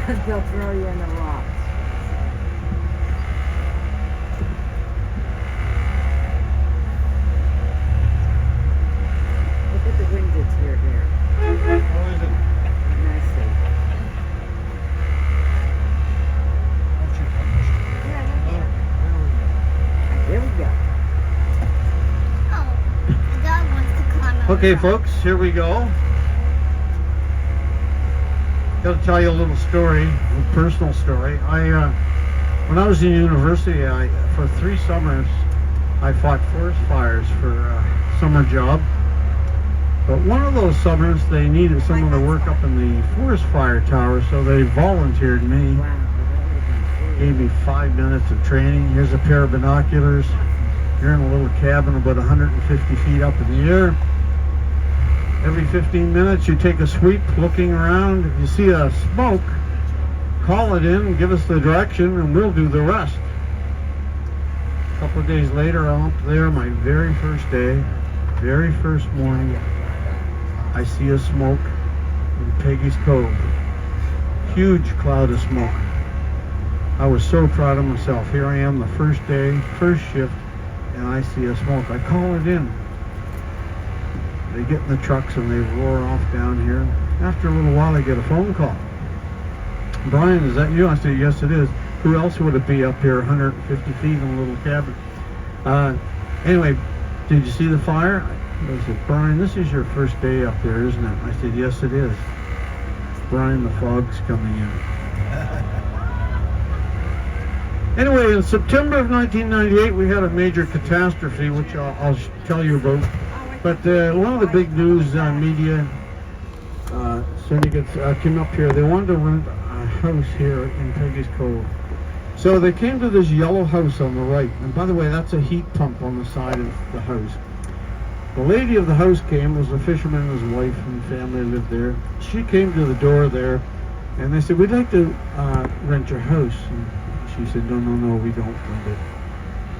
They'll throw you in the rocks. Look at the wind that's here, there. How is it? Nicely. Here we go. Oh, the dog wants to climb over. Okay, folks, here we go. Got to tell you a little story, a personal story. When I was in university, for 3 summers, I fought forest fires for a summer job. But one of those summers, they needed someone to work up in the forest fire tower, so they volunteered me. Wow. Gave me 5 minutes of training. Here's a pair of binoculars. You're in a little cabin about 150 feet up in the air. Every 15 minutes you take a sweep looking around. If you see a smoke, call it in, give us the direction, and we'll do the rest. A couple of days later, I'm up there, my very first day, very first morning, I see a smoke in Peggy's Cove. Huge cloud of smoke. I was so proud of myself. Here I am, the first day, first shift, and I see a smoke. I call it in. They get in the trucks and they roar off down here. After a little while, I get a phone call. Brian, is that you? I said, yes, it is. Who else would it be up here, 150 feet in a little cabin? Anyway, did you see the fire? I said, Brian, this is your first day up there, isn't it? I said, yes, it is. Brian, the fog's coming in. Anyway, in September of 1998, we had a major catastrophe, which I'll tell you about. But one of the big news media syndicates came up here. They wanted to rent a house here in Peggy's Cove. So they came to this yellow house on the right. And by the way, that's a heat pump on the side of the house. The lady of the house came, was a fisherman and his wife and family lived there. She came to the door there, and they said, we'd like to rent your house. And she said, no, we don't rent it.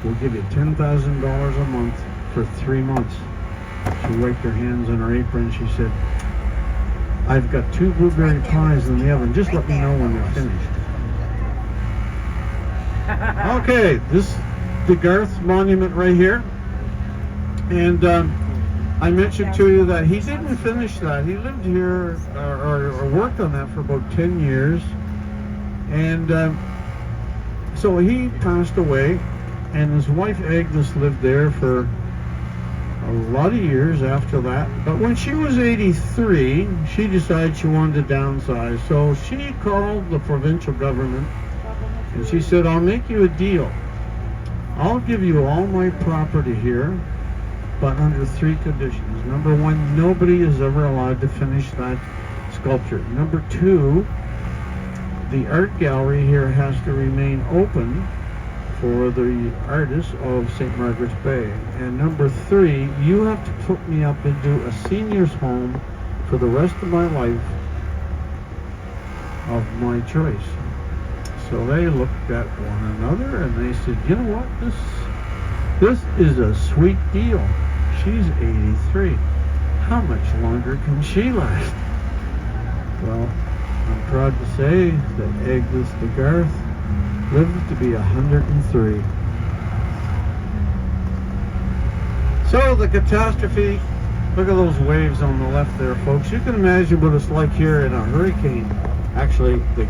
We'll give you $10,000 a month for 3 months. She wiped her hands on her apron. She said, I've got 2 blueberry pies in the oven. Just let me know when they're finished. Okay, this is the Garth Monument right here. And I mentioned to you that he didn't finish that. He lived here or worked on that for about 10 years. And so he passed away, and his wife Agnes lived there for a lot of years after that. But when she was 83, she decided she wanted to downsize. So she called the provincial government and she said, I'll make you a deal. I'll give you all my property here, but under 3 conditions. Number 1, nobody is ever allowed to finish that sculpture. Number 2, the art gallery here has to remain open for the artists of St. Margaret's Bay. And number 3, you have to put me up into a senior's home for the rest of my life of my choice. So they looked at one another and they said, you know what, this is a sweet deal. She's 83. How much longer can she last? Well, I'm proud to say that Agnes de Garth lived to be 103. So the catastrophe, look at those waves on the left there, folks. You can imagine what it's like here in a hurricane. Actually, they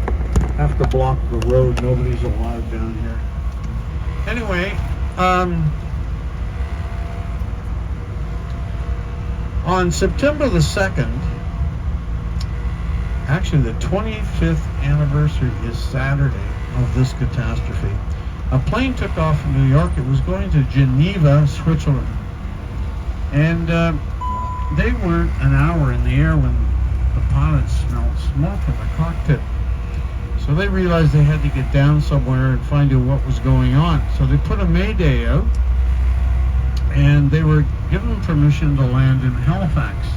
have to block the road. Nobody's allowed down here. Anyway, on September the 2nd, actually the 25th anniversary is Saturday of this catastrophe. A plane took off from New York. It was going to Geneva, Switzerland. And they weren't an hour in the air when the pilots smelled smoke in the cockpit. So they realized they had to get down somewhere and find out what was going on. So they put a mayday out, and they were given permission to land in Halifax.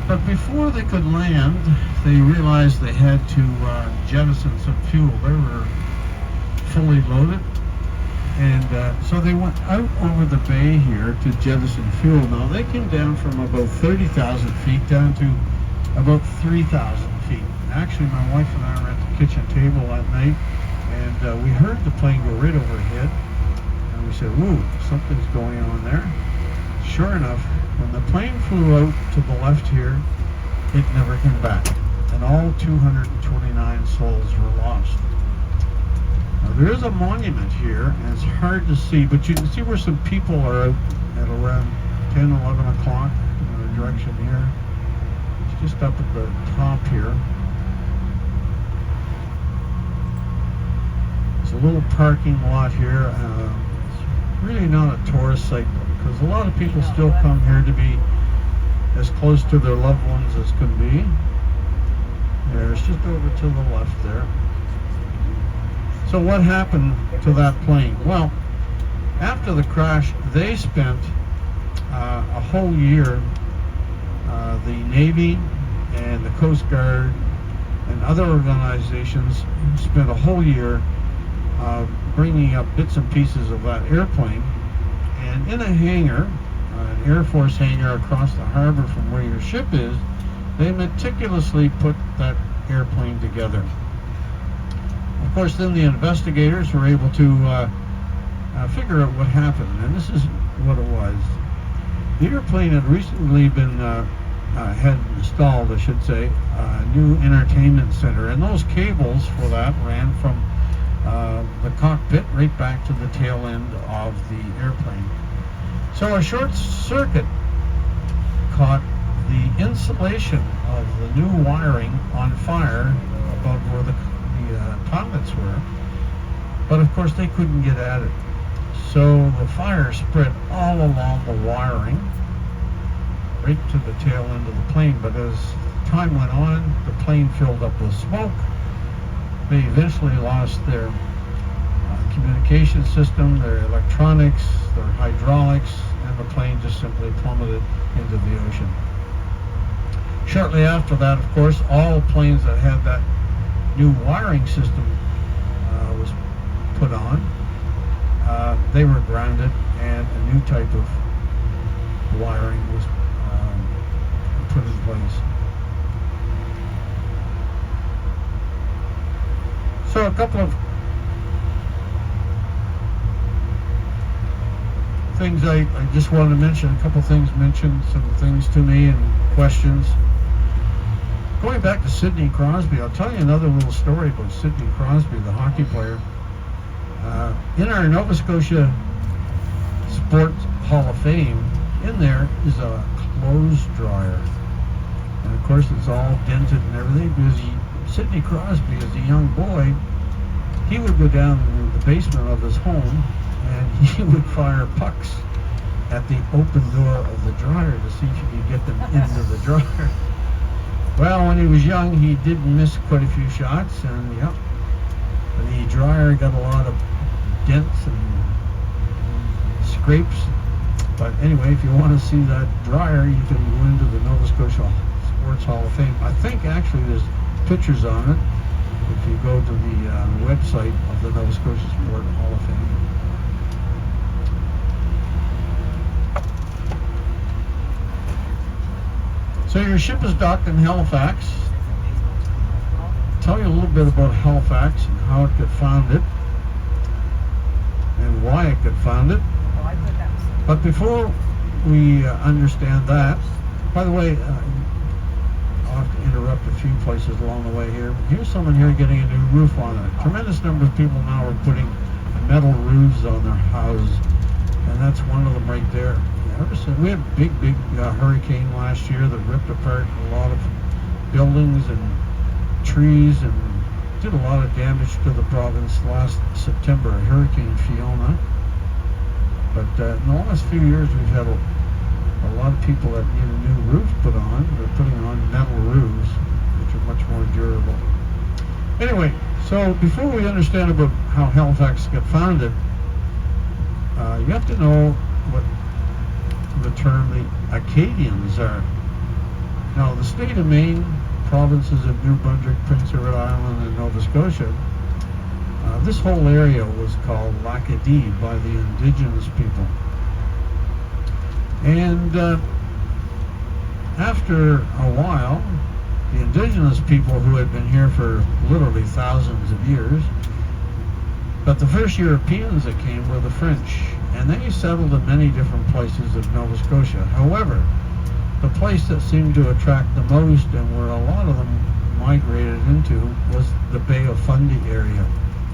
But before they could land, they realized they had to jettison some fuel. They were fully loaded. And so they went out over the bay here to jettison fuel. Now they came down from about 30,000 feet down to about 3,000 feet. Actually, my wife and I were at the kitchen table that night, and we heard the plane go right overhead, and we said, "Ooh, something's going on there." Sure enough, when the plane flew out to the left here, it never came back, and all 229 souls were lost. Now, there is a monument here, and it's hard to see, but you can see where some people are out at around 10, 11 o'clock in the direction here. It's just up at the top here. There's a little parking lot here. It's really not a tourist site, because a lot of people still come here to be as close to their loved ones as can be. There's just over to the left there. So what happened to that plane? Well, after the crash, they spent a whole year, the Navy and the Coast Guard and other organizations spent a whole year bringing up bits and pieces of that airplane, and in a hangar, an Air Force hangar across the harbor from where your ship is, they meticulously put that airplane together. Of course, then the investigators were able to figure out what happened, and this is what it was. The airplane had recently been had installed, I should say, a new entertainment center, and those cables for that ran from the cockpit right back to the tail end of the airplane. So a short circuit caught the insulation of the new wiring on fire above where the toilets were, but of course they couldn't get at it. So the fire spread all along the wiring right to the tail end of the plane, but as time went on, the plane filled up with smoke. They eventually lost their communication system, their electronics, their hydraulics, and the plane just simply plummeted into the ocean. Shortly after that, of course, all planes that had that new wiring system was put on. They were grounded, and a new type of wiring was put in place. So a couple of things I just wanted to mention. A couple of things mentioned, some things to me and questions. Going back to Sidney Crosby, I'll tell you another little story about Sidney Crosby, the hockey player. In our Nova Scotia Sports Hall of Fame, in there is a clothes dryer. And of course it's all dented and everything, because Sidney Crosby, as a young boy, he would go down to the basement of his home and he would fire pucks at the open door of the dryer to see if he could get them into the dryer. Well, when he was young, he did miss quite a few shots, and yeah, the dryer got a lot of dents and scrapes. But anyway, if you want to see that dryer, you can go into the Nova Scotia Sports Hall of Fame. I think actually there's pictures on it if you go to the website of the Nova Scotia Sport Hall of Fame. So your ship is docked in Halifax. I'll tell you a little bit about Halifax and how it got founded and why it got founded. But before we understand that, by the way, I'll have to interrupt a few places along the way here. Here's someone here getting a new roof on it. A tremendous number of people now are putting metal roofs on their houses, and that's one of them right there. We had a big hurricane last year that ripped apart a lot of buildings and trees and did a lot of damage to the province last September, Hurricane Fiona. But in the last few years, we've had a lot of people that need a new roof put on. They're putting on metal roofs, which are much more durable. Anyway, so before we understand about how Halifax got founded, you have to know what the term the Acadians are. Now, the state of Maine, provinces of New Brunswick, Prince Edward Island, and Nova Scotia, this whole area was called L'Acadie by the indigenous people. And after a while, the indigenous people who had been here for literally thousands of years. But the first Europeans that came were the French, and they settled in many different places of Nova Scotia. However, the place that seemed to attract the most and where a lot of them migrated into was the Bay of Fundy area.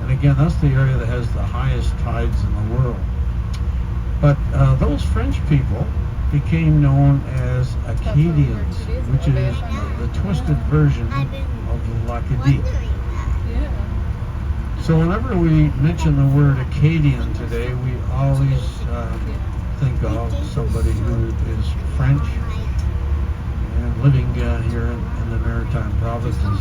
And again, that's the area that has the highest tides in the world. But those French people became known as Acadians, which is the twisted version of L'Acadie. So whenever we mention the word Acadian today, we always think of somebody who is French and living here in the Maritime provinces.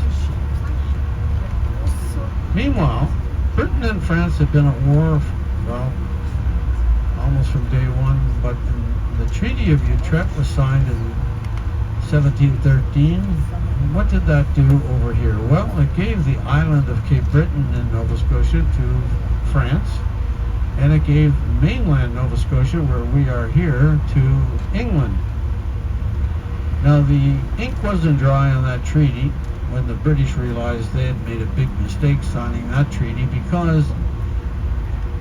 Meanwhile, Britain and France had been at war, well, almost from day one, but the Treaty of Utrecht was signed in 1713. What did that do over here? Well, it gave the island of Cape Breton in Nova Scotia to France, and it gave mainland Nova Scotia, where we are here, to England. Now, the ink wasn't dry on that treaty when the British realized they had made a big mistake signing that treaty, because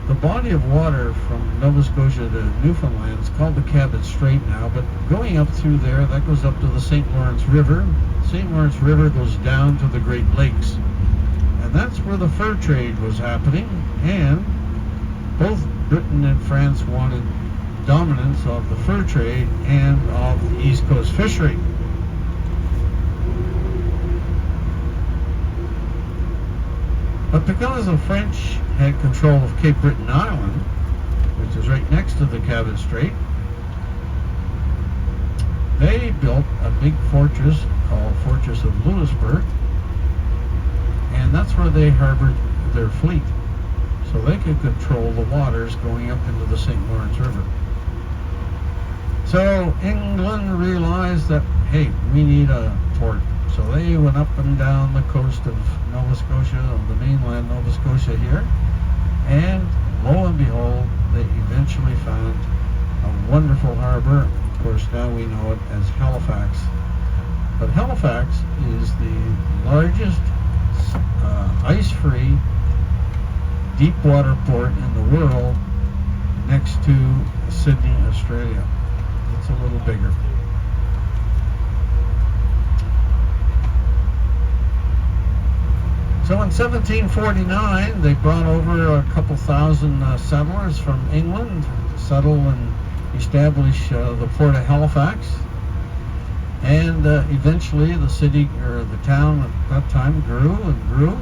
the body of water from Nova Scotia to Newfoundland is called the Cabot Strait now, but going up through there, that goes up to the St. Lawrence River. St. Lawrence River goes down to the Great Lakes. And that's where the fur trade was happening, and both Britain and France wanted dominance of the fur trade and of the East Coast fishery. But because the French had control of Cape Breton Island, which is right next to the Cabot Strait, they built a big fortress called Fortress of Louisbourg, and that's where they harbored their fleet, so they could control the waters going up into the St. Lawrence River. So England realized that, hey, we need a port. So they went up and down the coast of Nova Scotia, of the mainland Nova Scotia here, and lo and behold, they eventually found a wonderful harbor. Of course, now we know it as Halifax. But Halifax is the largest ice-free deep water port in the world, next to Sydney, Australia. It's a little bigger. So in 1749, they brought over a couple thousand settlers from England to settle and establish the port of Halifax. And eventually the city, or the town at that time, grew and grew.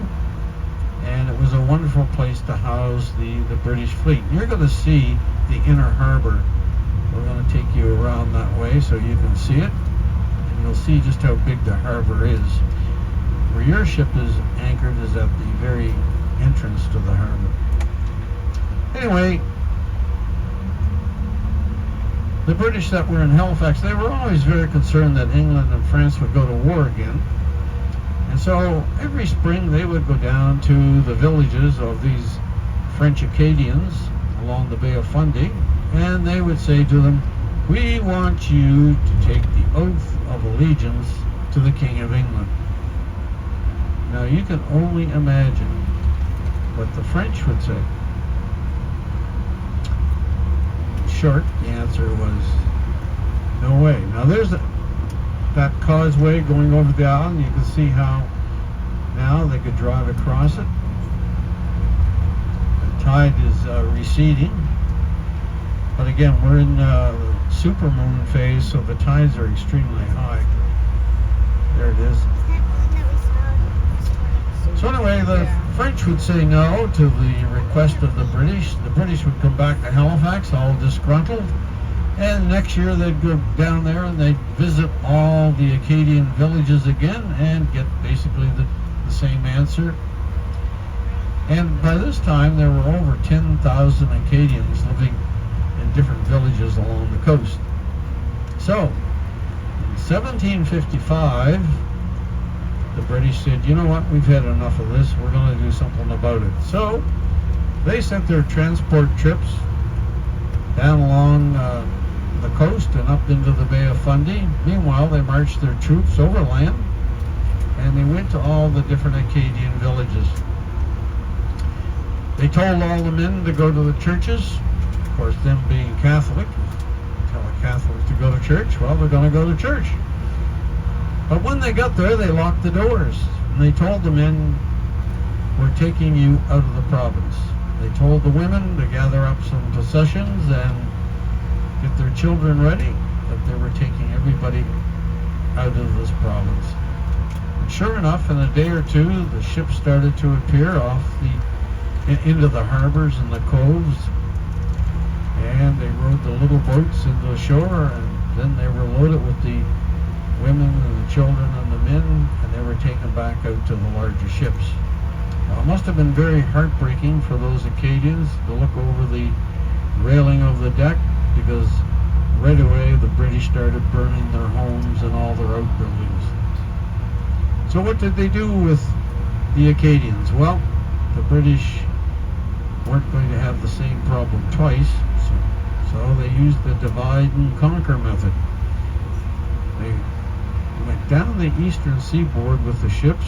And it was a wonderful place to house the British fleet. You're going to see the inner harbor. We're going to take you around that way so you can see it. And you'll see just how big the harbor is. Where your ship is anchored is at the very entrance to the harbor. Anyway, the British that were in Halifax, they were always very concerned that England and France would go to war again. And so every spring they would go down to the villages of these French Acadians along the Bay of Fundy, and they would say to them, "We want you to take the oath of allegiance to the King of England." Now you can only imagine what the French would say. In short, the answer was no way. Now there's that causeway going over the island. You can see how now they could drive across it. The tide is receding. But again, we're in the supermoon phase, so the tides are extremely high. There it is. So anyway, the French would say no to the request of the British. The British would come back to Halifax all disgruntled. And next year they'd go down there and they'd visit all the Acadian villages again and get basically the same answer. And by this time there were over 10,000 Acadians living in different villages along the coast. So, in 1755, the British said, you know what, we've had enough of this, we're going to do something about it. So, they sent their transport trips down along the coast and up into the Bay of Fundy. Meanwhile, they marched their troops overland and they went to all the different Acadian villages. They told all the men to go to the churches. Of course, them being Catholic, tell a Catholic to go to church, well, they're going to go to church. But when they got there, they locked the doors, and they told the men, we're taking you out of the province. They told the women to gather up some possessions and get their children ready, that they were taking everybody out of this province. And sure enough, in a day or two, the ships started to appear into the harbors and the coves, and they rowed the little boats into the shore, and then they were loaded with the women and the children and the men, and they were taken back out to the larger ships. Now, it must have been very heartbreaking for those Acadians to look over the railing of the deck, because right away the British started burning their homes and all their outbuildings. So what did they do with the Acadians? Well, the British weren't going to have the same problem twice, so they used the divide and conquer method. They went down the eastern seaboard with the ships,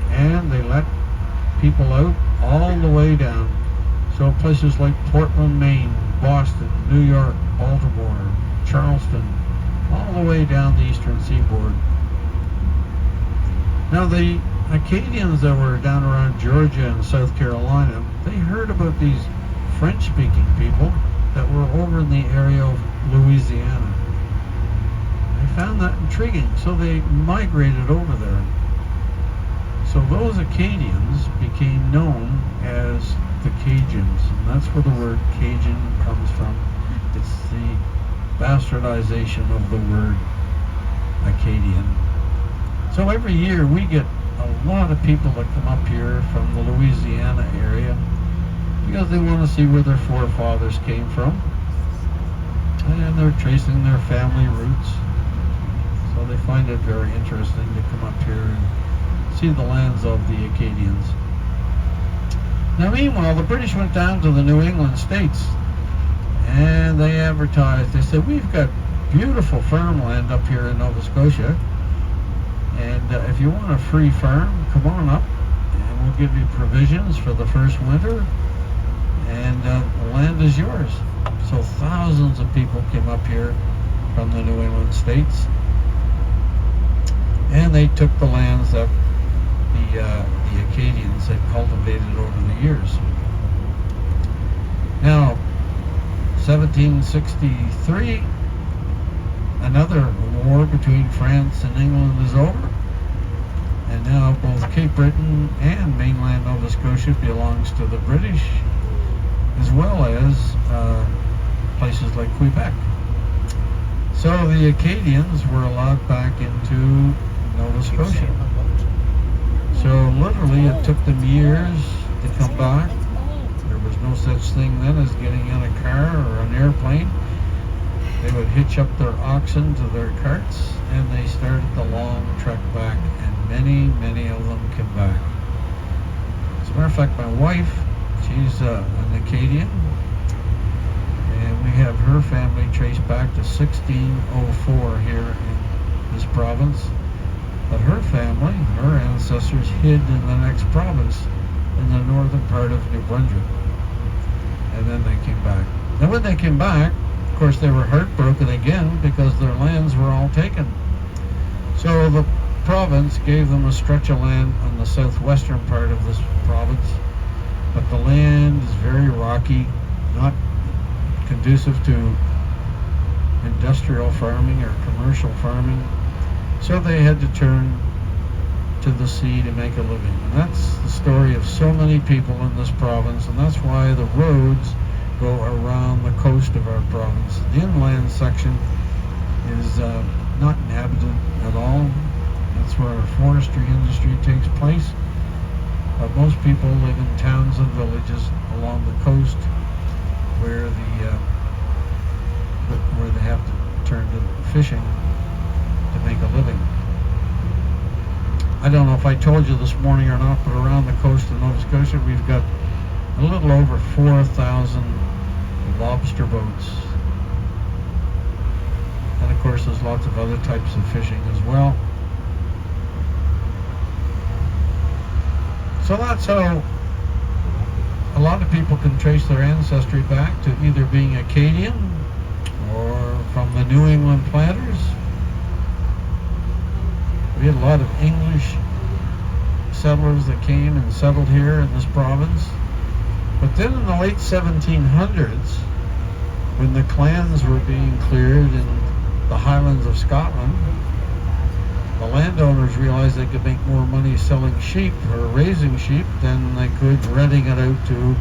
and they let people out all the way down. So places like Portland, Maine, Boston, New York, Baltimore, Charleston, all the way down the eastern seaboard. Now the Acadians that were down around Georgia and South Carolina, they heard about these French-speaking people that were over in the area of Louisiana. They found that intriguing, so they migrated over there. So those Acadians became known as the Cajuns, and that's where the word Cajun comes from. It's the bastardization of the word Acadian. So every year we get a lot of people that come up here from the Louisiana area because they want to see where their forefathers came from, and they're tracing their family roots. So they find it very interesting to come up here and see the lands of the Acadians. Now meanwhile, the British went down to the New England states, and they advertised. They said, we've got beautiful farmland up here in Nova Scotia, and if you want a free farm, come on up and we'll give you provisions for the first winter, and the land is yours. So thousands of people came up here from the New England states, and they took the lands that the Acadians had cultivated over the years. Now, 1763, another war between France and England is over, and now both Cape Breton and mainland Nova Scotia belongs to the British, as well as places like Quebec. So the Acadians were allowed back into Nova Scotia. So literally it took them years to come back. There was no such thing then as getting in a car or an airplane. They would hitch up their oxen to their carts, and they started the long trek back, and many, many of them came back. As a matter of fact, my wife, she's an Acadian, and we have her family traced back to 1604 here in this province. But her family, her ancestors, hid in the next province in the northern part of New Brunswick. And then they came back. Then when they came back, of course, they were heartbroken again because their lands were all taken. So the province gave them a stretch of land on the southwestern part of this province. But the land is very rocky, not conducive to industrial farming or commercial farming. So they had to turn to the sea to make a living. And that's the story of so many people in this province, and that's why the roads go around the coast of our province. The inland section is not inhabited at all. That's where our forestry industry takes place. But most people live in towns and villages along the coast where they have to turn to fishing to make a living. I don't know if I told you this morning or not, but around the coast of Nova Scotia we've got a little over 4,000 lobster boats. And of course there's lots of other types of fishing as well. So that's how a lot of people can trace their ancestry back to either being Acadian or from the New England planters. We had a lot of English settlers that came and settled here in this province. But then in the late 1700s, when the clans were being cleared in the Highlands of Scotland, the landowners realized they could make more money selling sheep or raising sheep than they could renting it out to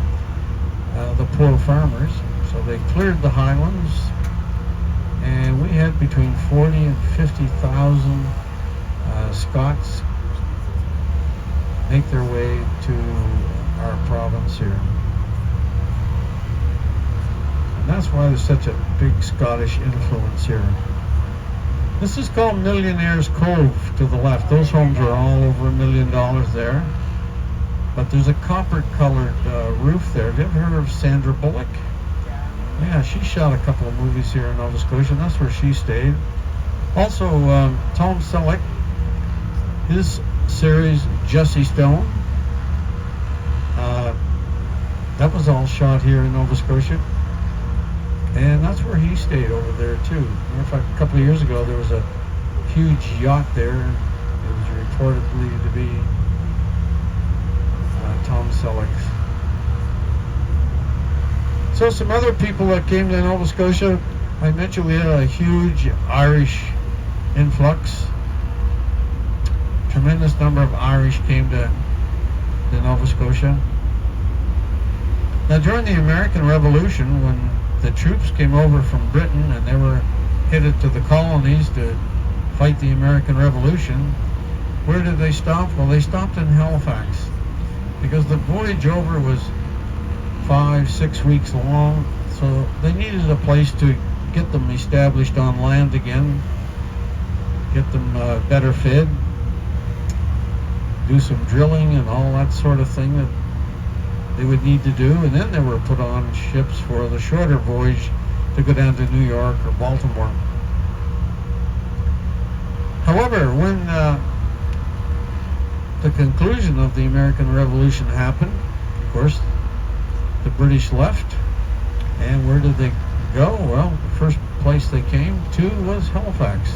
the poor farmers. So they cleared the Highlands, and we had between 40 and 50,000 Scots make their way to our province here. And that's why there's such a big Scottish influence here. This is called Millionaire's Cove to the left. Those homes are all over $1 million there. But there's a copper-colored roof there. Have you ever heard of Sandra Bullock? Yeah, she shot a couple of movies here in Nova Scotia, and that's where she stayed. Also, Tom Selleck, his series Jesse Stone, that was all shot here in Nova Scotia. And that's where he stayed over there too. Matter of fact, a couple of years ago there was a huge yacht there. It was reportedly to be Tom Selleck's. So some other people that came to Nova Scotia, I mentioned we had a huge Irish influx. Tremendous number of Irish came to Nova Scotia. Now during the American Revolution, when the troops came over from Britain and they were headed to the colonies to fight the American Revolution, where did they stop? Well, they stopped in Halifax because the voyage over was 5-6 weeks long, so they needed a place to get them established on land again, get them better fed, do some drilling and all that sort of thing that they would need to do, and then they were put on ships for the shorter voyage to go down to New York or Baltimore. However, when the conclusion of the American Revolution happened, of course, the British left, and where did they go? Well, the first place they came to was Halifax.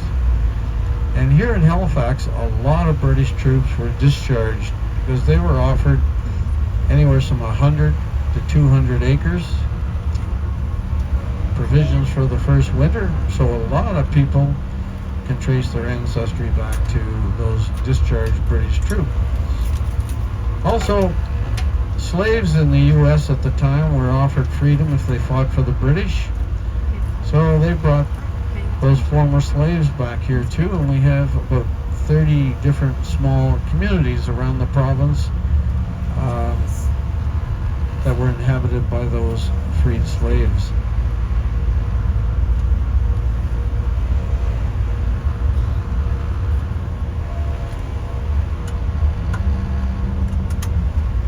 And here in Halifax, a lot of British troops were discharged because they were offered anywhere from 100 to 200 acres, provisions for the first winter. So a lot of people can trace their ancestry back to those discharged British troops. Also, slaves in the U.S. at the time were offered freedom if they fought for the British. So they brought those former slaves back here too, and we have about 30 different small communities around the province that were inhabited by those freed slaves.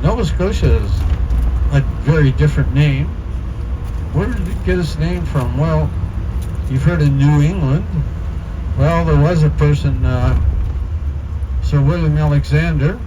Nova Scotia is a very different name. Where did it get its name from? Well, you've heard of New England. Well, there was a person, Sir William Alexander.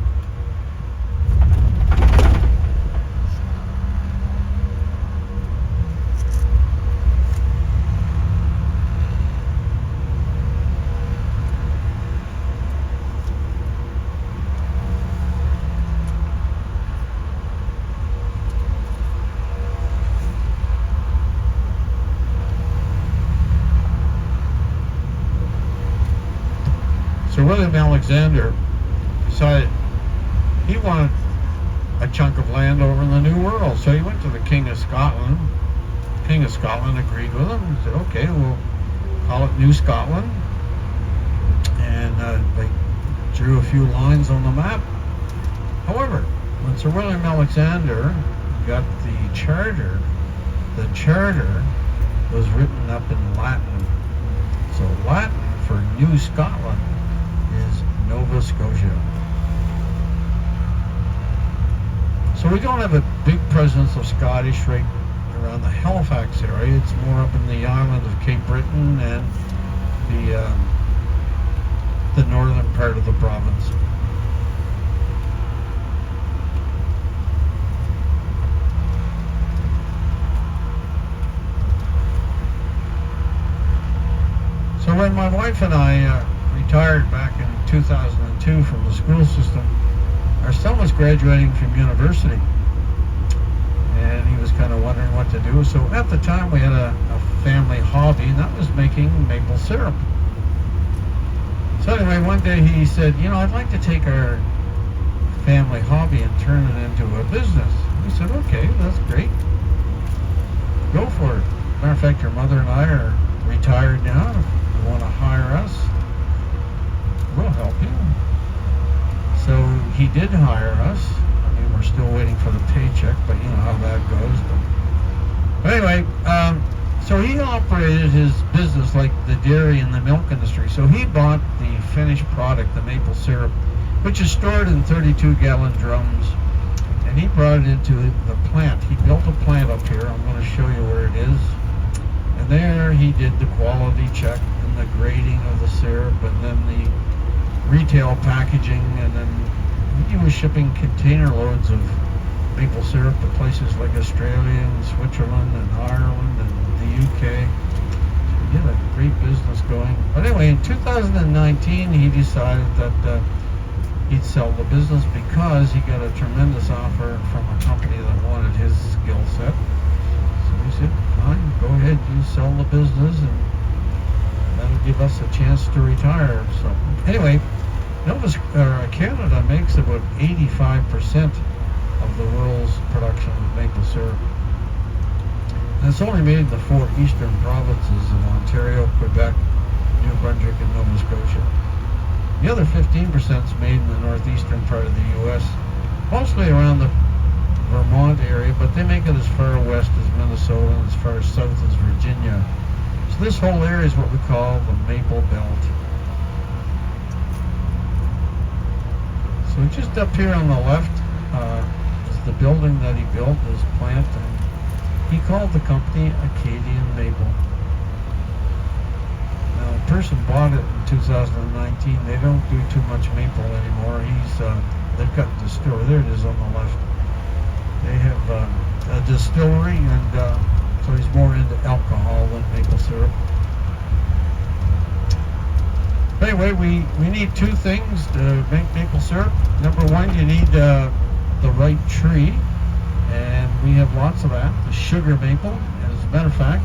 Sir William Alexander decided he wanted a chunk of land over in the New World, so he went to the King of Scotland. The King of Scotland agreed with him and said, okay, we'll call it New Scotland. And they drew a few lines on the map. However, when Sir William Alexander got the charter was written up in Latin. So Latin for New Scotland is Nova Scotia. So we don't have a big presence of Scottish right around the Halifax area. It's more up in the island of Cape Breton and the northern part of the province. wife and I retired back in 2002 from the school system. Our son was graduating from university, and he was kind of wondering what to do. So at the time, we had a family hobby, and that was making maple syrup. So anyway, one day he said, you know, I'd like to take our family hobby and turn it into a business. We said, okay, that's great. Go for it. Matter of fact, your mother and I are retired now. If you want to hire us, we'll help you. So he did hire us. I mean, we're still waiting for the paycheck, but you know how that goes. But anyway, so he operated his business like the dairy and the milk industry. So he bought the finished product, the maple syrup, which is stored in 32-gallon drums, and he brought it into the plant. He built a plant up here. I'm going to show you where it is. And there he did the quality check and the grading of the syrup, and then the retail packaging, and then he was shipping container loads of maple syrup to places like Australia and Switzerland and Ireland and the UK. So he had a great business going. But anyway, in 2019 he decided that he'd sell the business because he got a tremendous offer from a company that wanted his skill set. So we said, fine, go ahead, you sell the business, and that'll give us a chance to retire. So anyway, Canada makes about 85% of the world's production of maple syrup. And it's only made in the 4 eastern provinces of Ontario, Quebec, New Brunswick, and Nova Scotia. The other 15% is made in the northeastern part of the U.S., mostly around the Vermont area, but they make it as far west as Minnesota and as far south as Virginia. So this whole area is what we call the Maple Belt. So just up here on the left is the building that he built, his plant, and he called the company Acadian Maple. Now, the person bought it in 2019. They don't do too much maple anymore. They've got a distillery. There it is on the left. They have a distillery, and so he's more into alcohol than maple syrup. Anyway, we need 2 things to make maple syrup. Number 1, you need the right tree, and we have lots of that. The sugar maple, as a matter of fact,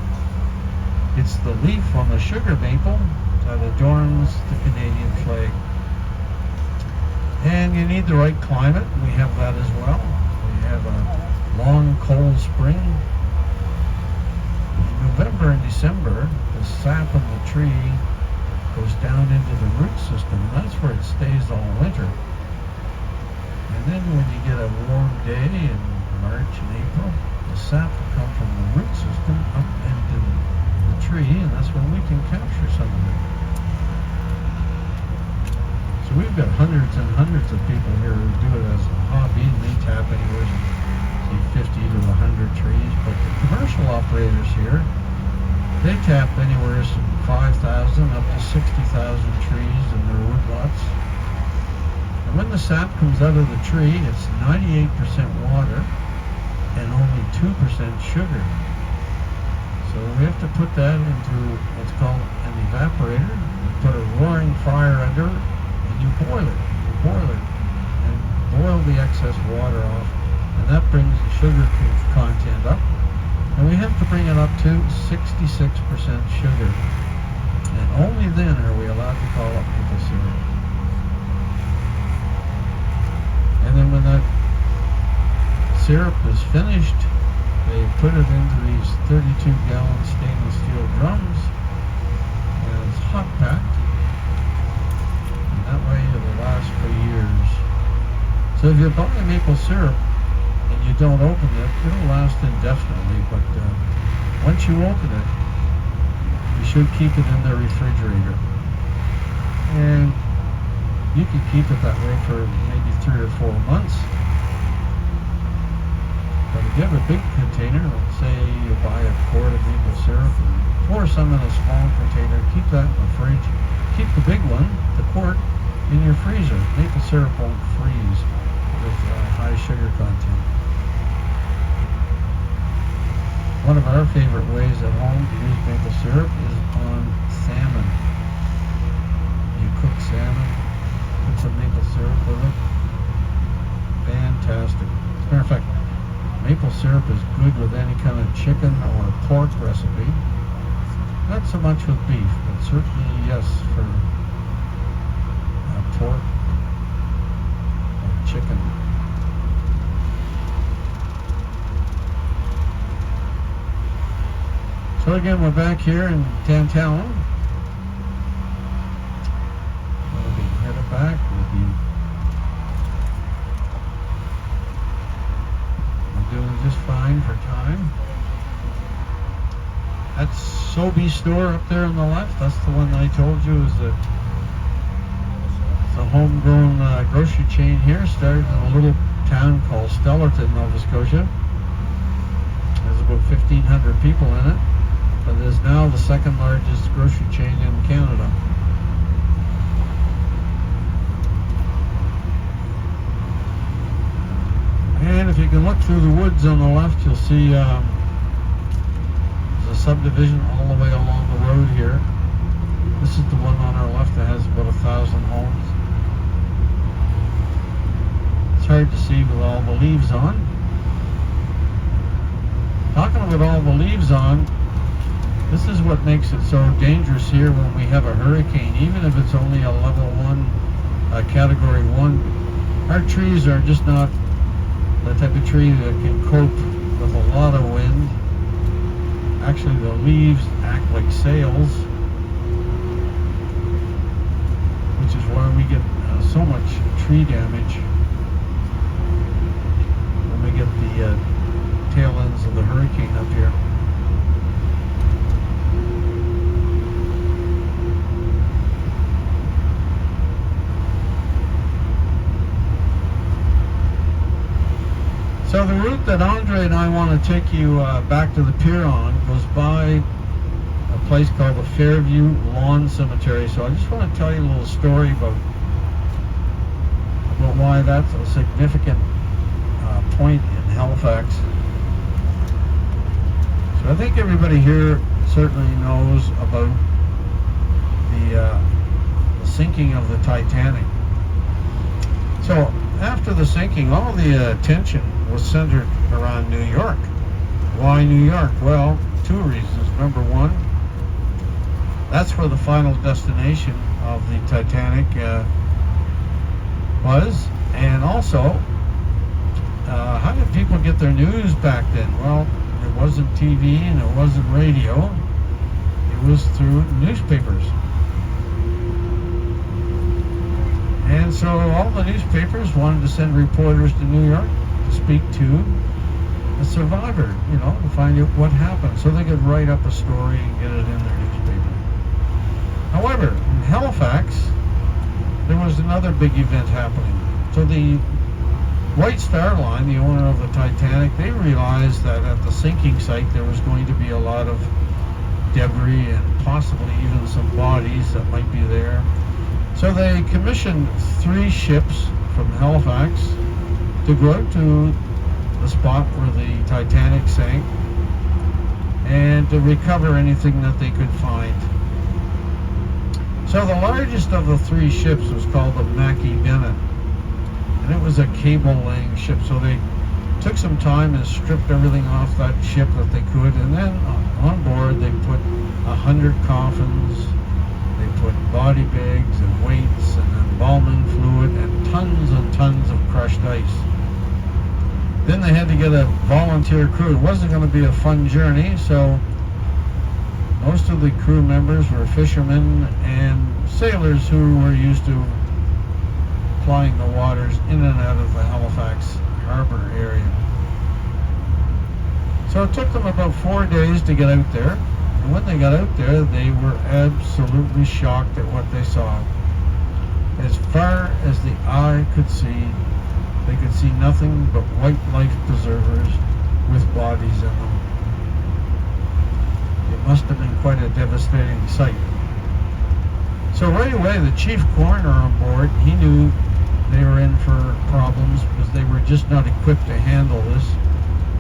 it's the leaf on the sugar maple that adorns the Canadian flag. And you need the right climate. We have that as well. We have a long, cold spring. In November and December, the sap in the tree goes down into the root system, and that's where it stays all winter. And then when you get a warm day in March and April, the sap will come from the root system up into the tree, and that's when we can capture some of it. So we've got hundreds and hundreds of people here who do it as a hobby, and they tap anywhere from say 50 to 100 trees. But the commercial operators here, they tap anywhere from 5,000 up to 60,000 trees in their woodlots. And when the sap comes out of the tree, it's 98% water and only 2% sugar. So we have to put that into what's called an evaporator. You put a roaring fire under it, and you boil it. And boil the excess water off, and that brings the sugar content up. And we have to bring it up to 66% sugar. And only then are we allowed to call it maple syrup. And then when that syrup is finished, they put it into these 32-gallon stainless steel drums, and it's hot packed. And that way it'll last for years. So if you buy maple syrup and you don't open it, it'll last indefinitely, but once you open it, you should keep it in the refrigerator. And you can keep it that way for maybe 3 or 4 months. But if you have a big container, let's say you buy a quart of maple syrup and pour some in a small container, keep that in the fridge. Keep the big one, the quart, in your freezer. Maple syrup won't freeze with high sugar content. One of our favorite ways at home to use maple syrup is on salmon. cooked salmon. Put some maple syrup with it. Fantastic. As a matter of fact, maple syrup is good with any kind of chicken or pork recipe. Not so much with beef, but certainly yes for pork or chicken. So again, we're back here in downtown. We'll be headed back. We're doing just fine for time. That's Sobe store up there on the left. That's the one that I told you is the homegrown grocery chain here. Started in a little town called Stellarton, Nova Scotia. There's about 1,500 people in it. But it is now the second largest grocery chain in Canada. And if you can look through the woods on the left, you'll see there's a subdivision all the way along the road here. This is the one on our left that has about 1,000 homes. It's hard to see with all the leaves on. Talking about all the leaves on, this is what makes it so dangerous here when we have a hurricane. Even if it's only a level 1, category 1, our trees are just not the type of tree that can cope with a lot of wind. Actually, the leaves act like sails, which is why we get so much tree damage when we get the tail ends of the hurricane up here. So the route that Andre and I want to take you back to the pier on goes by a place called the Fairview Lawn Cemetery. So I just want to tell you a little story about why that's a significant point in Halifax. So I think everybody here certainly knows about the sinking of the Titanic. So after the sinking, all the attention was centered around New York. Why New York? Well, two reasons. Number one, that's where the final destination of the Titanic was. And also, how did people get their news back then? Well, it wasn't TV and it wasn't radio. It was through newspapers. And so all the newspapers wanted to send reporters to New York to speak to the survivor, to find out what happened. So they could write up a story and get it in their newspaper. However, in Halifax, there was another big event happening. So the White Star Line, the owner of the Titanic, they realized that at the sinking site there was going to be a lot of debris and possibly even some bodies that might be there. So they commissioned 3 ships from Halifax to go out to the spot where the Titanic sank and to recover anything that they could find. So the largest of the 3 ships was called the Mackie Bennett, and it was a cable-laying ship. So they took some time and stripped everything off that ship that they could, and then on board they put 100 coffins. They put body bags and weights and embalming fluid and tons of crushed ice. Then they had to get a volunteer crew. It wasn't going to be a fun journey, so most of the crew members were fishermen and sailors who were used to plying the waters in and out of the Halifax harbor area. So it took them about 4 days to get out there. And when they got out there, they were absolutely shocked at what they saw. As far as the eye could see, they could see nothing but white life preservers with bodies in them. It must have been quite a devastating sight. So right away, the chief coroner on board, he knew they were in for problems because they were just not equipped to handle this.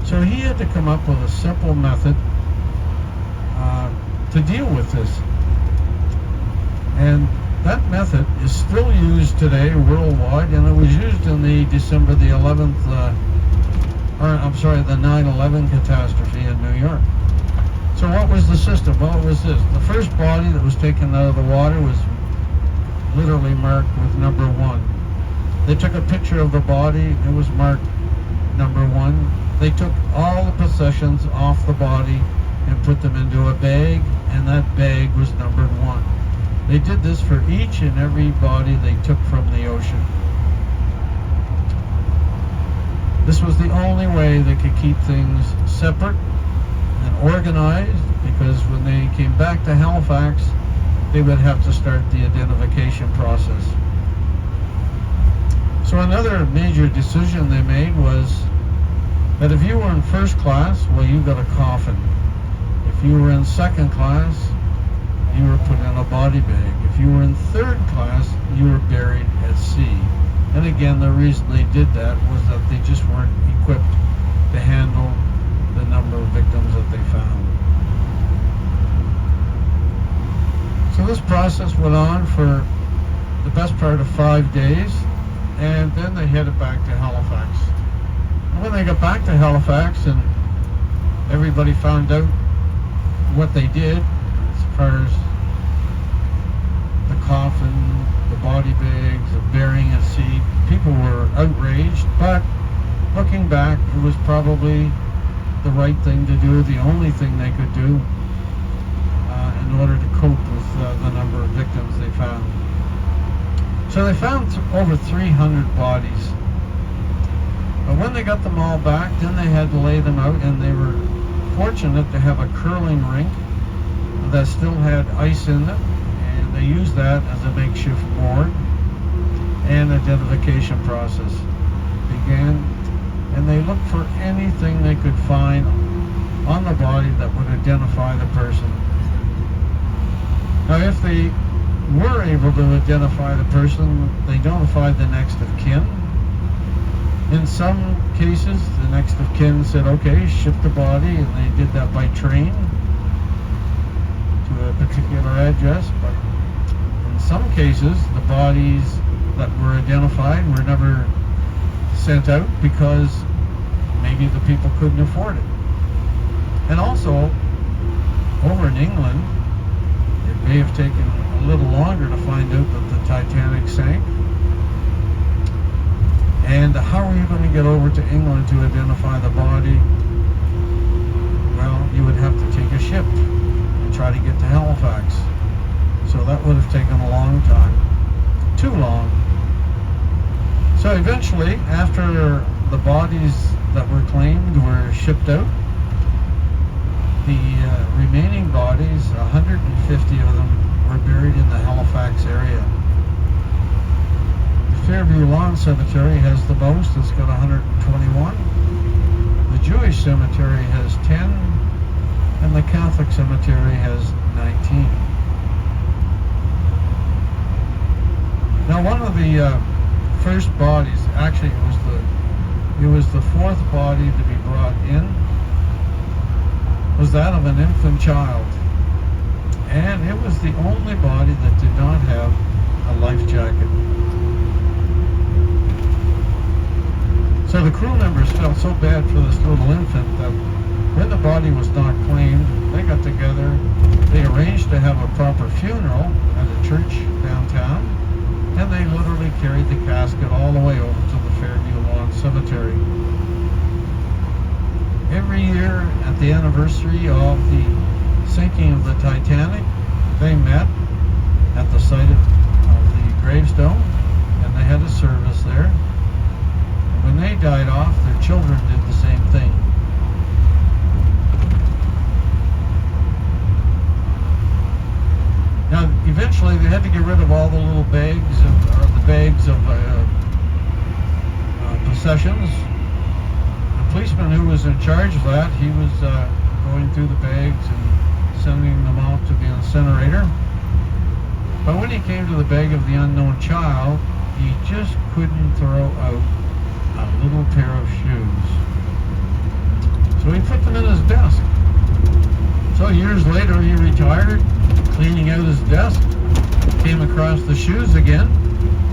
So he had to come up with a simple method to deal with this. And That method is still used today worldwide, and it was used in the December the 11th, the 9/11 catastrophe in New York. So what was the system? Well, it was this. The first body that was taken out of the water was literally marked with number 1. They took a picture of the body. It was marked number 1. They took all the possessions off the body and put them into a bag, and that bag was numbered 1. They did this for each and every body they took from the ocean. This was the only way they could keep things separate and organized, because when they came back to Halifax, they would have to start the identification process. So another major decision they made was that if you were in first class, well, you got a coffin. If you were in second class, you were put in a body bag. If you were in third class, you were buried at sea. And again, the reason they did that was that they just weren't equipped to handle the number of victims that they found. So this process went on for the best part of 5 days, and then they headed back to Halifax. And when they got back to Halifax and everybody found out what they did, as far as the coffin, the body bags, the burying at sea, people were outraged, but looking back, it was probably the right thing to do, the only thing they could do in order to cope with the number of victims they found. So they found over 300 bodies. But when they got them all back, then they had to lay them out, and they were fortunate to have a curling rink that still had ice in it, and they used that as a makeshift board. And identification process began, and they looked for anything they could find on the body that would identify the person. Now, if they were able to identify the person, they notified the next of kin. In some cases, the next of kin said, okay, ship the body, and they did that by train to a particular address. But in some cases, the bodies that were identified were never sent out because maybe the people couldn't afford it. And also, over in England, it may have taken a little longer to find out that the Titanic sank. And how are you going to get over to England to identify the body? Well, you would have to take a ship and try to get to Halifax. So that would have taken a long time. Too long. So eventually, after the bodies that were claimed were shipped out, the remaining bodies, 150 of them, were buried in the Halifax area. The Fairview Lawn Cemetery has the most, it's got 121. The Jewish cemetery has 10, and the Catholic cemetery has 19. Now, one of the first bodies, actually it was the fourth body to be brought in, was that of an infant child. And it was the only body that did not have a life jacket. So the crew members felt so bad for this little infant that when the body was not claimed, they got together, they arranged to have a proper funeral at a church downtown, and they literally carried the casket all the way over to the Fairview Lawn Cemetery. Every year at the anniversary of the sinking of the Titanic, they met at the site of the gravestone, and they had a service there. And when they died off, their children did the same thing. Now, eventually, they had to get rid of all the little bags of possessions. The policeman who was in charge of that, he was going through the bags and sending them out to the incinerator. But when he came to the bag of the unknown child, he just couldn't throw out a little pair of shoes. So he put them in his desk. So years later, he retired, cleaning out his desk, came across the shoes again,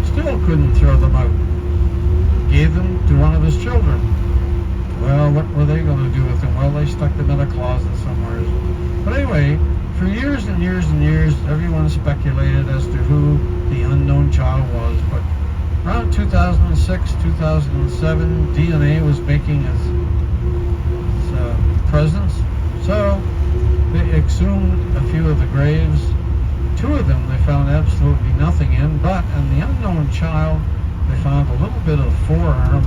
still couldn't throw them out. Gave them to one of his children. Well, what were they going to do with them? Well, they stuck them in a closet somewhere. But anyway, for years and years and years, everyone speculated as to who the unknown child was. But around 2006, 2007, DNA was making its presence. So they exhumed a few of the graves. Two of them they found absolutely nothing in, but in the unknown child, they found a little bit of forearm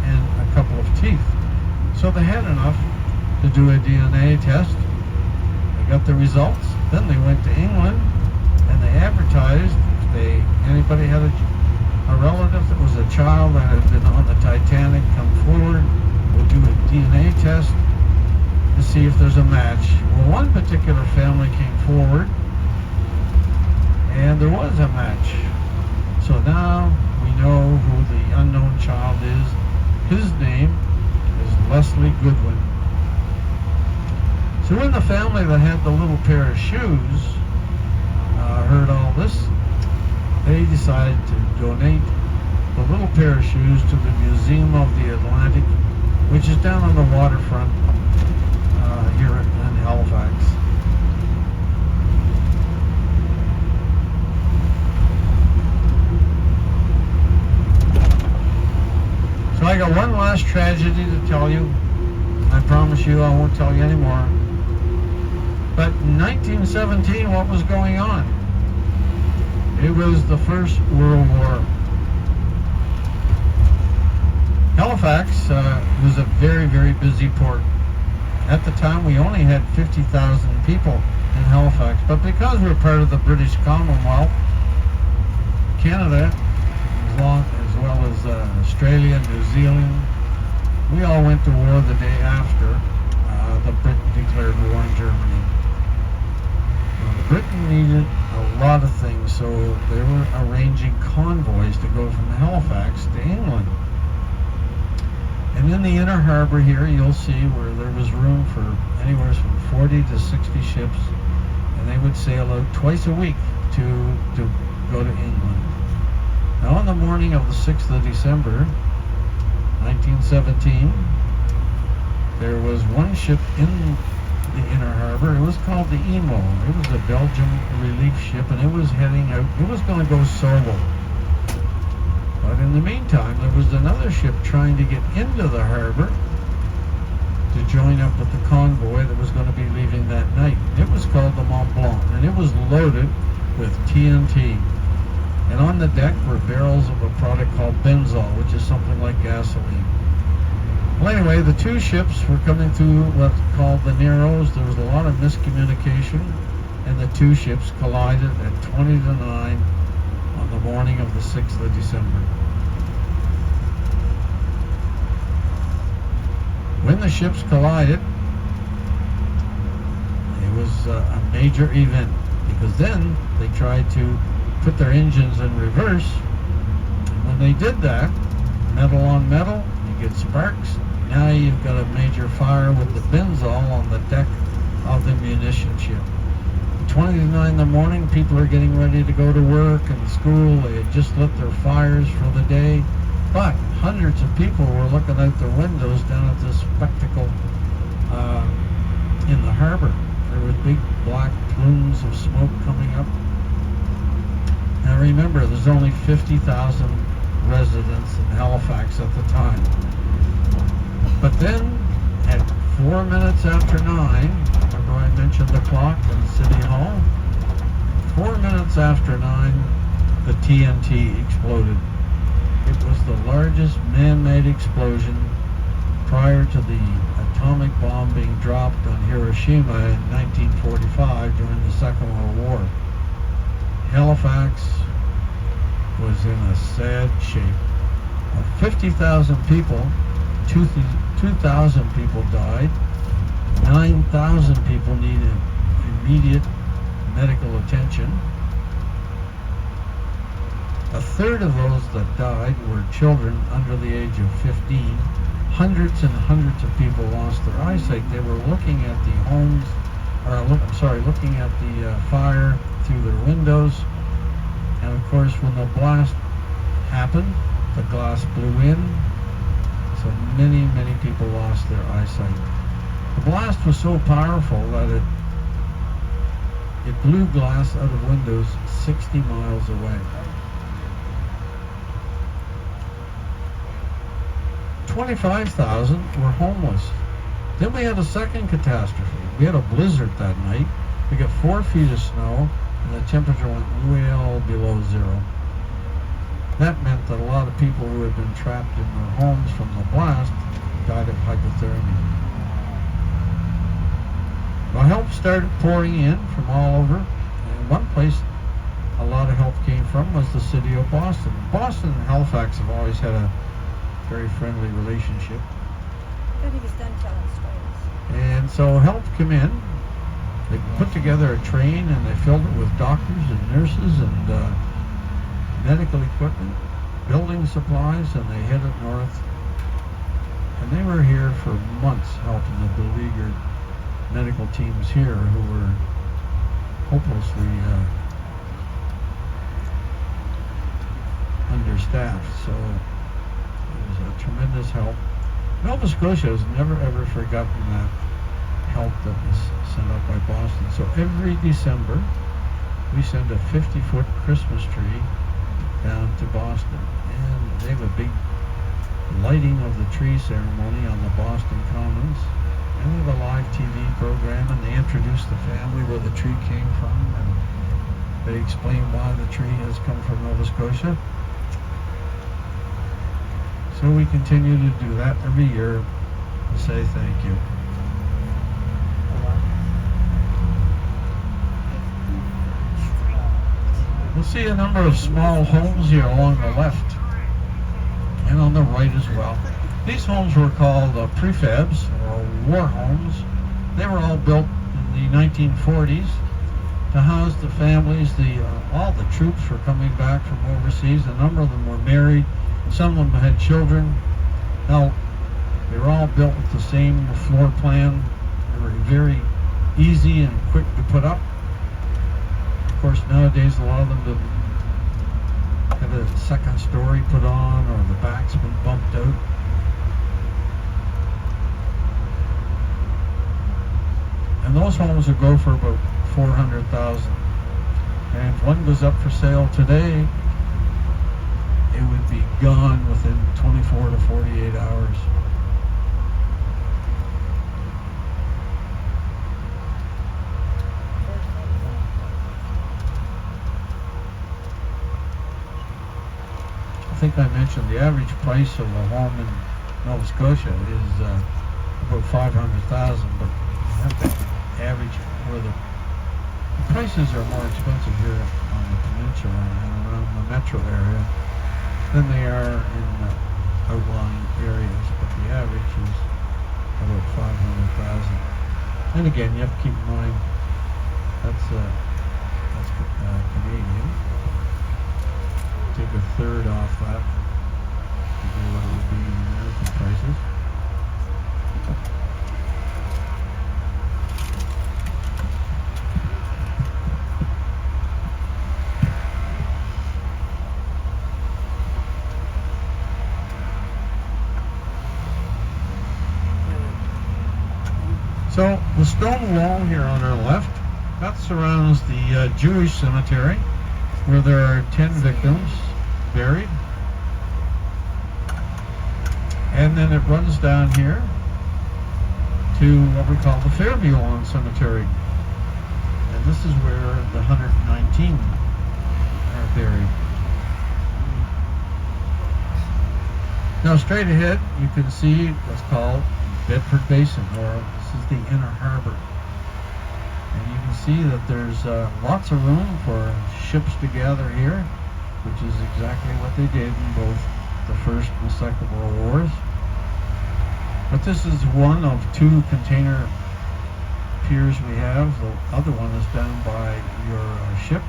and a couple of teeth. So they had enough to do a DNA test. They got the results. Then they went to England and they advertised if anybody had a relative that was a child that had been on the Titanic, come forward. We'll do a DNA test to see if there's a match. Well, one particular family came forward and there was a match. So now we know who the unknown child is. His name is Leslie Goodwin. So when the family that had the little pair of shoes heard all this, they decided to donate the little pair of shoes to the Museum of the Atlantic, which is down on the waterfront here in Halifax. So I got one last tragedy to tell you. I promise you I won't tell you anymore. But in 1917, what was going on? It was the First World War. Halifax was a very, very busy port. At the time, we only had 50,000 people in Halifax, but because we're part of the British Commonwealth, Canada, as well as Australia, New Zealand, we all went to war the day after the Britain declared war on Germany. Britain needed a lot of things, so they were arranging convoys to go from Halifax to England. And in the inner harbor here, you'll see where there was room for anywhere from 40 to 60 ships, and they would sail out twice a week to go to England. Now, on the morning of the 6th of December, 1917, there was one ship in the inner harbor. It was called the Emo. It was a Belgian relief ship, and it was heading out. It was going to go solo. But in the meantime, there was another ship trying to get into the harbor to join up with the convoy that was going to be leaving that night. It was called the Mont Blanc, and it was loaded with TNT. And on the deck were barrels of a product called benzol, which is something like gasoline. Well, anyway, the two ships were coming through what's called the Narrows. There was a lot of miscommunication, and the two ships collided at 20 to 9 on the morning of the 6th of December. When the ships collided, it was a major event, because then they tried to put their engines in reverse. When they did that, metal on metal, you get sparks. Now you've got a major fire with the benzol on the deck of the munition ship. 20 to 9 in the morning, people are getting ready to go to work and school. They had just lit their fires for the day. But hundreds of people were looking out their windows down at this spectacle in the harbor. There were big black plumes of smoke coming up. Now remember, there's only 50,000 residents in Halifax at the time. But then, at 4 minutes after 9, remember I mentioned the clock in City Hall? 4 minutes after 9, the TNT exploded. It was the largest man-made explosion prior to the atomic bomb being dropped on Hiroshima in 1945 during the Second World War. Halifax was in a sad shape. Of 50,000 people, 2,000 people died. 9,000 people needed immediate medical attention. A third of those that died were children under the age of 15. Hundreds and hundreds of people lost their eyesight. They were looking at the homes, looking at the fire through their windows, And of course, when the blast happened, the glass blew in, so many people lost their eyesight. The blast was so powerful that it blew glass out of windows 60 miles away. 25,000 were homeless. Then we had a second catastrophe. We had a blizzard that night. We got 4 feet of snow, and the temperature went well below zero. That meant that a lot of people who had been trapped in their homes from the blast died of hypothermia. Well, help started pouring in from all over, and one place a lot of help came from was the city of Boston. Boston and Halifax have always had a very friendly relationship. But he was done telling stories. And so help came in. They put together a train and they filled it with doctors and nurses and medical equipment, building supplies, and they headed north. And they were here for months helping the beleaguered medical teams here who were hopelessly understaffed. So it was a tremendous help. Nova Scotia has never ever forgotten that help that was sent up by Boston. So every December we send a 50-foot Christmas tree down to Boston, and they have a big lighting of the tree ceremony on the Boston Commons, and we have a live TV program, and they introduce the family where the tree came from, and they explain why the tree has come from Nova Scotia. So we continue to do that every year to say thank you. We'll see a number of small homes here along the left and on the right as well. These homes were called prefabs or war homes. They were all built in the 1940s to house the families. All the troops were coming back from overseas. A number of them were married. Some of them had children. Now, they were all built with the same floor plan. They were very easy and quick to put up. Of course, nowadays a lot of them have a second story put on, or the back's been bumped out. And those homes will go for about $400,000. And if one goes up for sale today, it would be gone within 24 to 48 hours. I think I mentioned the average price of a home in Nova Scotia is about $500,000, but you have to average where the prices are more expensive here on the peninsula and around the metro area than they are in the outlying areas, but the average is about $500,000. And again, you have to keep in mind that's Canadian. Take a third off that to do what it would be in American prices. So the stone wall here on our left, that surrounds the Jewish cemetery, where there are 10 victims buried. And then it runs down here to what we call the Fairview Lawn Cemetery. And this is where the 119 are buried. Now straight ahead you can see what's called Bedford Basin, or this is the Inner Harbor. And you can see that there's lots of room for ships to gather here, which is exactly what they did in both the First and the Second World Wars. But this is one of 2 container piers we have. The other one is down by your ship.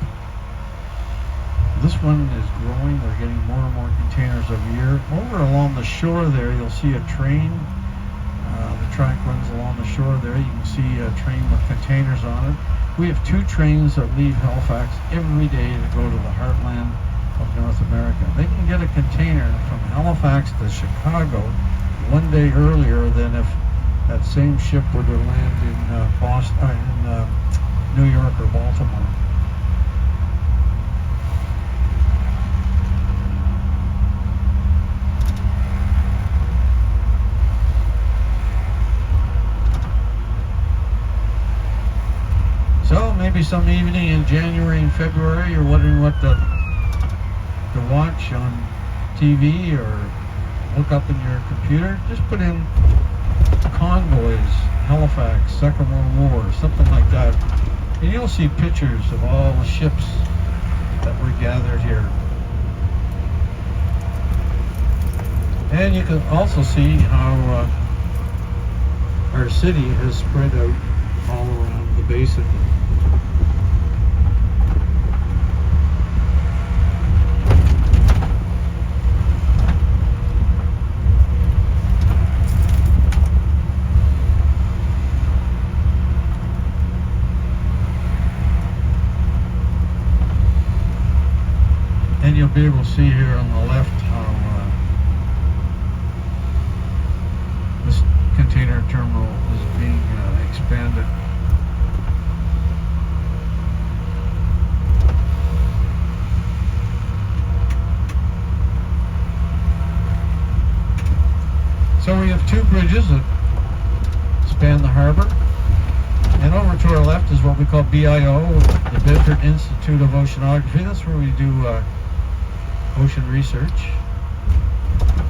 This one is growing. They're getting more and more containers every year. Over along the shore there, you'll see a train. The track runs along the shore there. You can see a train with containers on it. We have 2 trains that leave Halifax every day to go to the heartland of North America. They can get a container from Halifax to Chicago one day earlier than if that same ship were to land in Boston, in New York or Baltimore. So maybe some evening in January and February you're wondering what to watch on TV or look up in your computer. Just put in Convoys, Halifax, Second World War, something like that. And you'll see pictures of all the ships that were gathered here. And you can also see how our city has spread out all around the basin. And you'll be able to see here on the left how this container terminal is being expanded. So we have 2 bridges that span the harbor. And over to our left is what we call BIO, the Bedford Institute of Oceanography. That's where we do ocean research.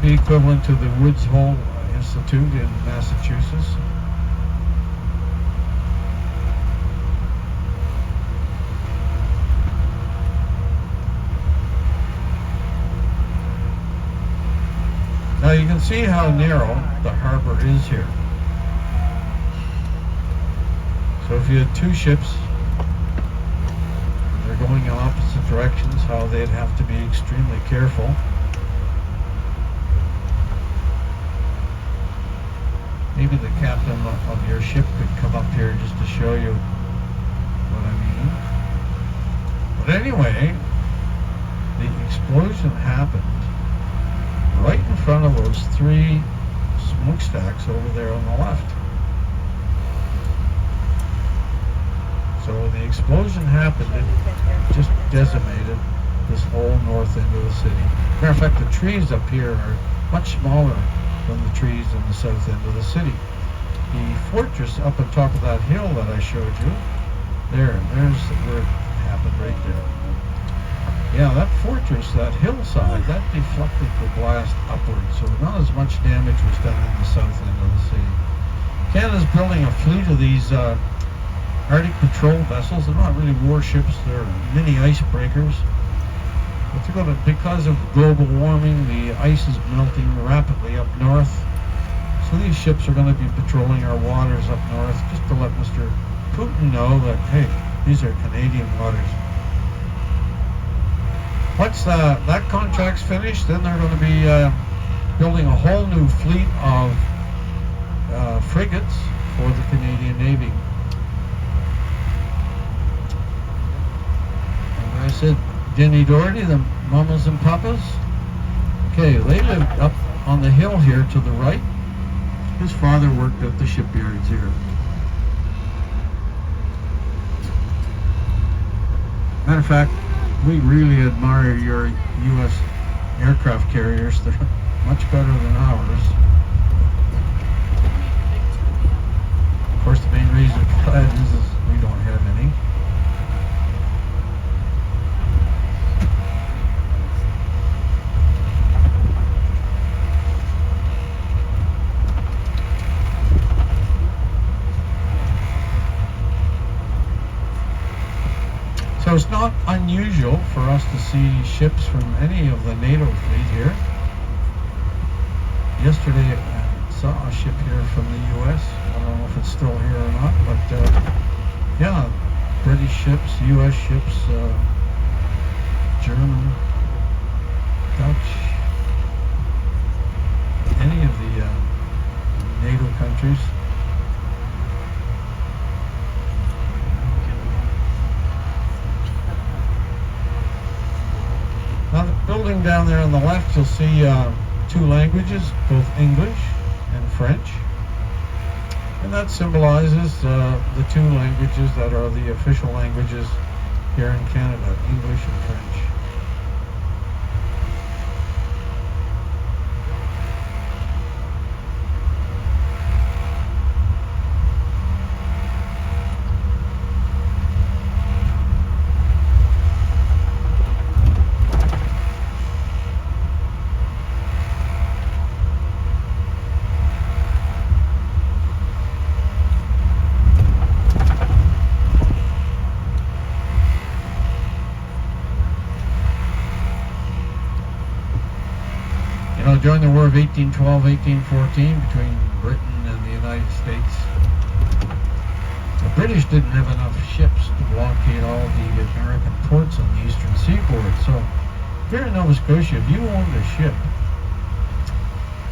The equivalent to the Woods Hole Institute in Massachusetts. Now you can see how narrow the harbor is here. So if you had 2 ships, they're going in opposite directions, how they'd have to be extremely careful. Maybe the captain of your ship could come up here just to show you what I mean. But anyway, the explosion happened right in front of those 3 smokestacks over there on the left. So when the explosion happened, it just decimated this whole north end of the city. Matter of fact, the trees up here are much smaller than the trees in the south end of the city. The fortress up on top of that hill that I showed you, there's where it happened right there. Yeah, that fortress, that hillside, that deflected the blast upwards, so not as much damage was done in the south end of the city. Canada's building a fleet of these Arctic patrol vessels. They're not really warships, they're mini icebreakers. But they're going to, because of global warming, the ice is melting rapidly up north. So these ships are going to be patrolling our waters up north just to let Mr. Putin know that, hey, these are Canadian waters. Once that contract's finished, then they're going to be building a whole new fleet of frigates for the Canadian Navy. And I said, Denny Doherty, the mamas and papas. Okay, they lived up on the hill here to the right. His father worked at the shipyards here. Matter of fact, we really admire your U.S. aircraft carriers. They're much better than ours. Of course, the main reason for that is we don't have any. So it's not unusual for us to see ships from any of the NATO fleet here. Yesterday I saw a ship here from the U.S. I don't know if it's still here or not, but yeah, British ships, U.S. ships, German, Dutch, any of the NATO countries. down there on the left, you'll see two languages, both English and French. And that symbolizes the two languages that are the official languages here in Canada, English and French. During the War of 1812-1814 between Britain and the United States, the British didn't have enough ships to blockade all the American ports on the eastern seaboard. So here in Nova Scotia, if you owned a ship,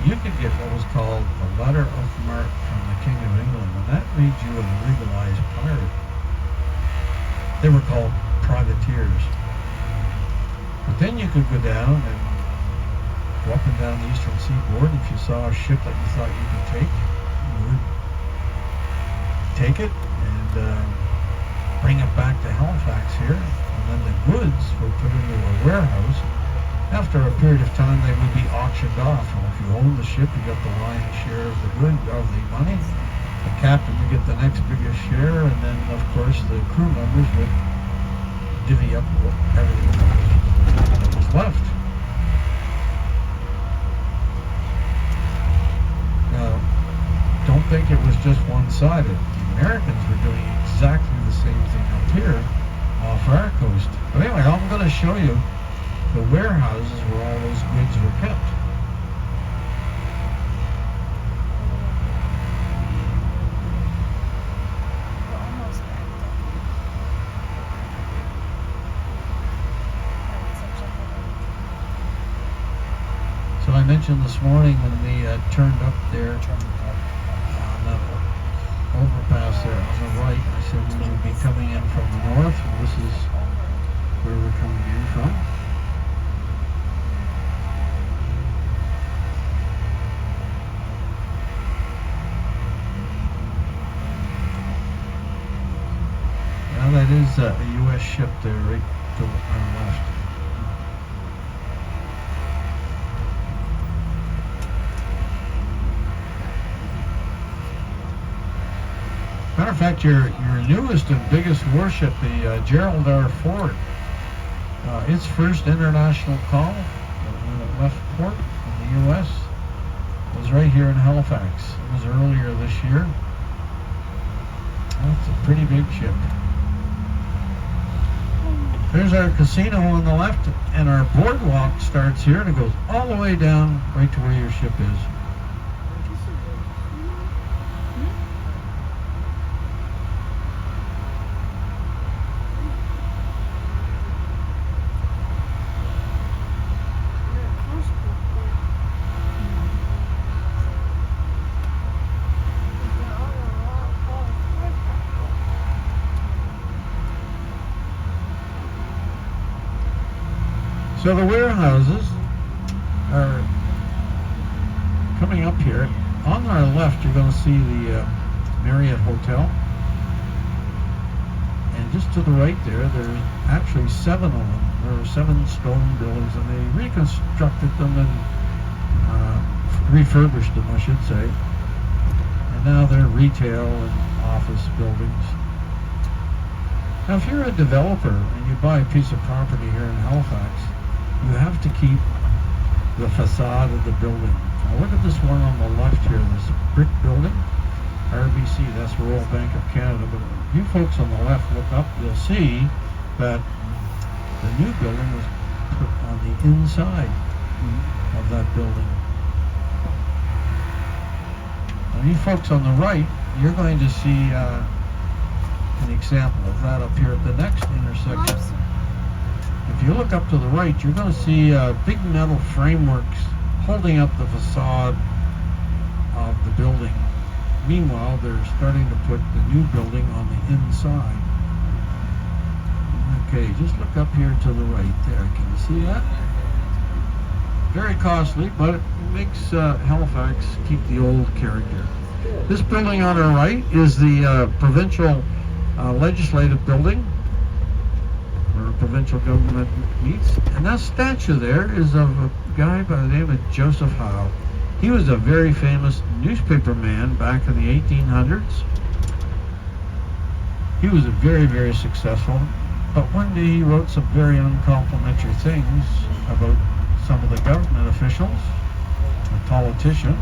you could get what was called a letter of marque from the King of England, and that made you a legalized pirate. They were called privateers. But then you could go down and up and down the eastern seaboard. If you saw a ship that you thought you could take, you would take it and bring it back to Halifax here, and then the goods were put into a warehouse. After a period of time, they would be auctioned off, and if you owned the ship, you got the lion's share of the good of the money. The captain would get the next biggest share, and then of course the crew members would divvy up everything that was left. Don't think it was just one-sided. The Americans were doing exactly the same thing up here off our coast. But anyway, I'm going to show you the warehouses where all those goods were kept. We're almost back there. So I mentioned this morning when we turned up there, overpass there on the right, I said we would be coming in from the north, and this is where we're coming in from. Now that is a U.S. ship there right to our left. Matter of fact, your newest and biggest warship, the Gerald R. Ford, its first international call when it left port in the U.S. was right here in Halifax. It was earlier this year. That's a pretty big ship. There's our casino on the left, and our boardwalk starts here and it goes all the way down right to where your ship is. So the warehouses are coming up here. On our left, you're going to see the Marriott Hotel. And just to the right there, there's actually 7 of them. There are 7 stone buildings, and they reconstructed them and refurbished them, I should say. And now they're retail and office buildings. Now, if you're a developer and you buy a piece of property here in Halifax, you have to keep the facade of the building. Now look at this one on the left here, this brick building, RBC, that's Royal Bank of Canada. But you folks on the left look up, you'll see that the new building was put on the inside of that building. Now you folks on the right, you're going to see an example of that up here at the next intersection. If you look up to the right, you're going to see big metal frameworks holding up the facade of the building. Meanwhile, they're starting to put the new building on the inside. Okay, just look up here to the right there. Can you see that? very costly, but it makes Halifax keep the old character. Good. This building on our right is the provincial legislative building, where provincial government meets. And that statue there is of a guy by the name of Joseph Howe. He was a very famous newspaper man back in the 1800s. He was very, very successful, but one day he wrote some very uncomplimentary things about some of the government officials, the politicians.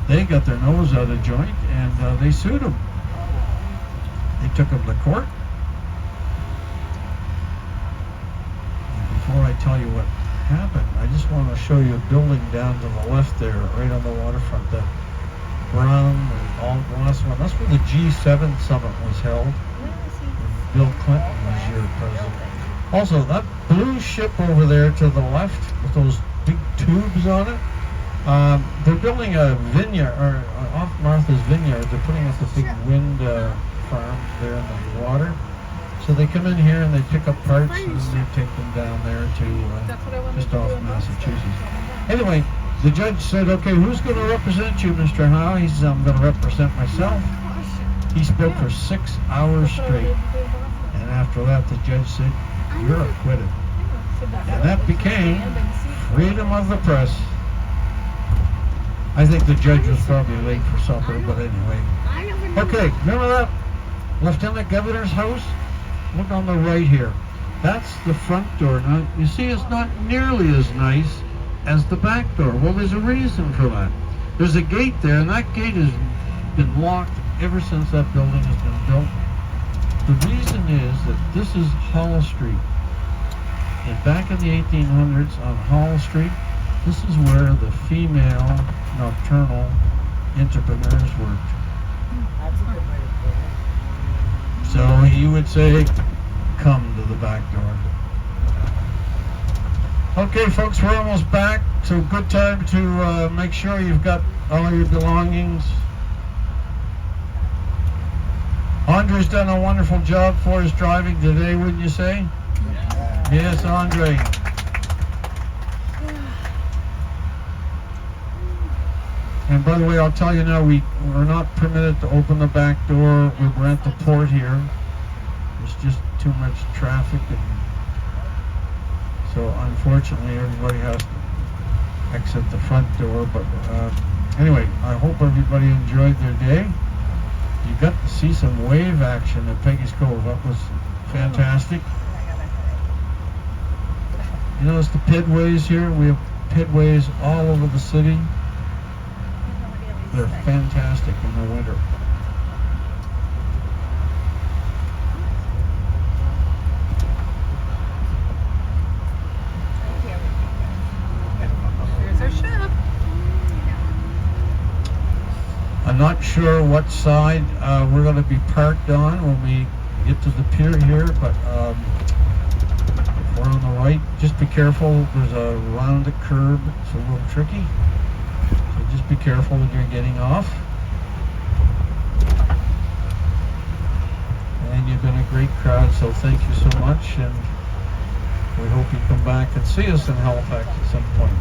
They got their nose out of joint and they sued him. They took him to court. And before I tell you what happened, I just want to show you a building down to the left there, right on the waterfront, that brown and all glass one. That's where the G7 summit was held. Bill Clinton was your president. Also, that blue ship over there to the left with those big tubes on it, they're building a vineyard, or off Martha's Vineyard. They're putting up a big wind farm there in the water. So they come in here and they pick up parts and then they take them down there to just off Massachusetts. Anyway, the judge said, okay, who's going to represent you, Mr. Howe? He says, I'm going to represent myself. He spoke for 6 hours straight. And after that, the judge said, you're acquitted. And that became freedom of the press. I think the judge was probably late for supper, but anyway. Okay, remember that Lieutenant Governor's house? Look on the right here. That's the front door. Now, you see, it's not nearly as nice as the back door. Well, there's a reason for that. There's a gate there, and that gate has been locked ever since that building has been built. The reason is that this is Hall Street. And back in the 1800s on Hall Street, this is where the female nocturnal entrepreneurs worked. That's a good way to put it. So you would say, come to the back door. Okay, folks, we're almost back. So good time to make sure you've got all your belongings. Andre's done a wonderful job for us driving today, wouldn't you say? Yes, Andre. And by the way, I'll tell you now, we're not permitted to open the back door. We're at the port here. There's just too much traffic, and so unfortunately everybody has to exit the front door. But anyway, I hope everybody enjoyed their day. You got to see some wave action at Peggy's Cove. That was fantastic. You notice the pedways here? We have pedways all over the city. They're fantastic in the winter. Here's our ship. I'm not sure what side we're going to be parked on when we get to the pier here, but if we're on the right, just be careful. There's a rounded curb. It's a little tricky. So just be careful when you're getting off. And you've been a great crowd, so thank you so much. And we hope you come back and see us in Halifax at some point.